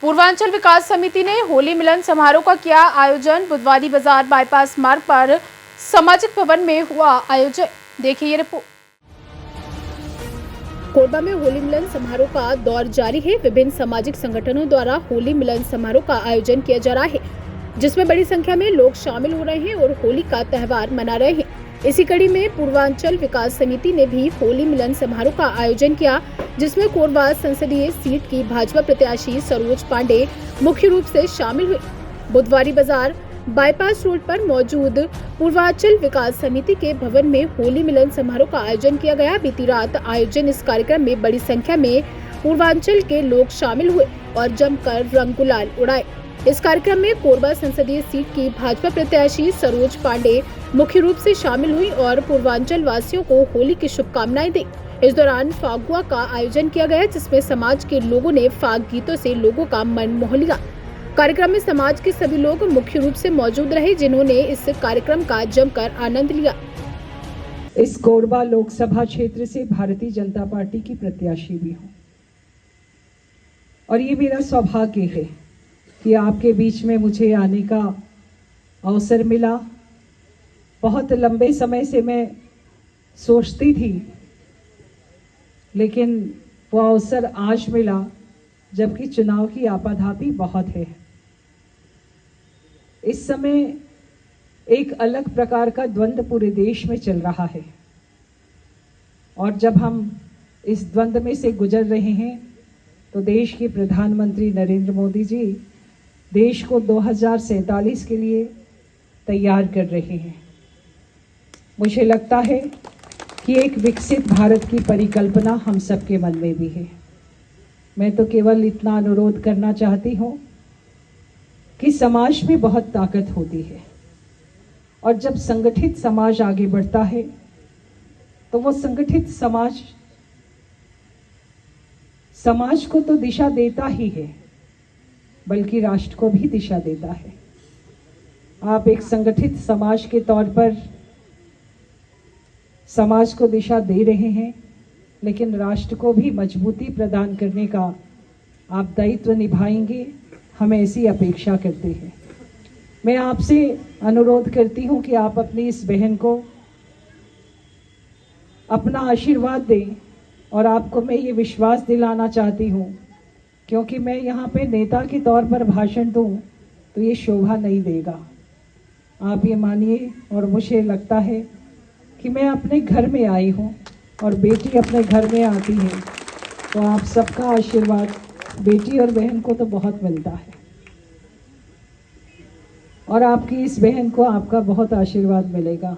पूर्वांचल विकास समिति ने होली मिलन समारोह का किया आयोजन। बुधवारी बाजार बाईपास मार्ग पर सामाजिक भवन में हुआ आयोजन। देखिए ये रिपोर्ट। कोरबा में होली मिलन समारोह का दौर जारी है। विभिन्न सामाजिक संगठनों द्वारा होली मिलन समारोह का आयोजन किया जा रहा है, जिसमें बड़ी संख्या में लोग शामिल हो रहे हैं और होली का त्यौहार मना रहे हैं। इसी कड़ी में पूर्वांचल विकास समिति ने भी होली मिलन समारोह का आयोजन किया, जिसमें कोरबा संसदीय सीट की भाजपा प्रत्याशी सरोज पांडे मुख्य रूप से शामिल हुए। बुधवारी बाजार बाईपास रोड पर मौजूद पूर्वांचल विकास समिति के भवन में होली मिलन समारोह का आयोजन किया गया। बीती रात आयोजन इस कार्यक्रम में बड़ी संख्या में पूर्वांचल के लोग शामिल हुए और जमकर रंग गुलाल उड़ाए। इस कार्यक्रम में कोरबा संसदीय सीट की भाजपा प्रत्याशी सरोज पांडे मुख्य रूप से शामिल हुई और पूर्वांचल वासियों को होली की शुभकामनाएं दी। इस दौरान फागुआ का आयोजन किया गया, जिसमें समाज के लोगों ने फाग गीतों से लोगों का मन मोह लिया। कार्यक्रम में समाज के सभी लोग मुख्य रूप से मौजूद रहे, जिन्होंने इस कार्यक्रम का जमकर आनंद लिया। इस कोरबा लोकसभा क्षेत्र से भारतीय जनता पार्टी की प्रत्याशी भी हूँ और ये मेरा सौभाग्य है कि आपके बीच में मुझे आने का अवसर मिला। बहुत लंबे समय से मैं सोचती थी, लेकिन वो अवसर आज मिला जबकि चुनाव की आपाधापी बहुत है। इस समय एक अलग प्रकार का द्वंद्व पूरे देश में चल रहा है और जब हम इस द्वंद्व में से गुजर रहे हैं तो देश के प्रधानमंत्री नरेंद्र मोदी जी देश को 2047 के लिए तैयार कर रहे हैं। मुझे लगता है कि एक विकसित भारत की परिकल्पना हम सबके मन में भी है। मैं तो केवल इतना अनुरोध करना चाहती हूँ कि समाज में बहुत ताकत होती है और जब संगठित समाज आगे बढ़ता है तो वो संगठित समाज को तो दिशा देता ही है, बल्कि राष्ट्र को भी दिशा देता है। आप एक संगठित समाज के तौर पर समाज को दिशा दे रहे हैं, लेकिन राष्ट्र को भी मजबूती प्रदान करने का आप दायित्व निभाएंगे, हम ऐसी अपेक्षा करते हैं। मैं आपसे अनुरोध करती हूं कि आप अपनी इस बहन को अपना आशीर्वाद दें और आपको मैं ये विश्वास दिलाना चाहती हूं, क्योंकि मैं यहाँ पे नेता के तौर पर भाषण दूं तो ये शोभा नहीं देगा। आप ये मानिए, और मुझे लगता है कि मैं अपने घर में आई हूँ और बेटी अपने घर में आती है तो आप सबका आशीर्वाद बेटी और बहन को तो बहुत मिलता है और आपकी इस बहन को आपका बहुत आशीर्वाद मिलेगा।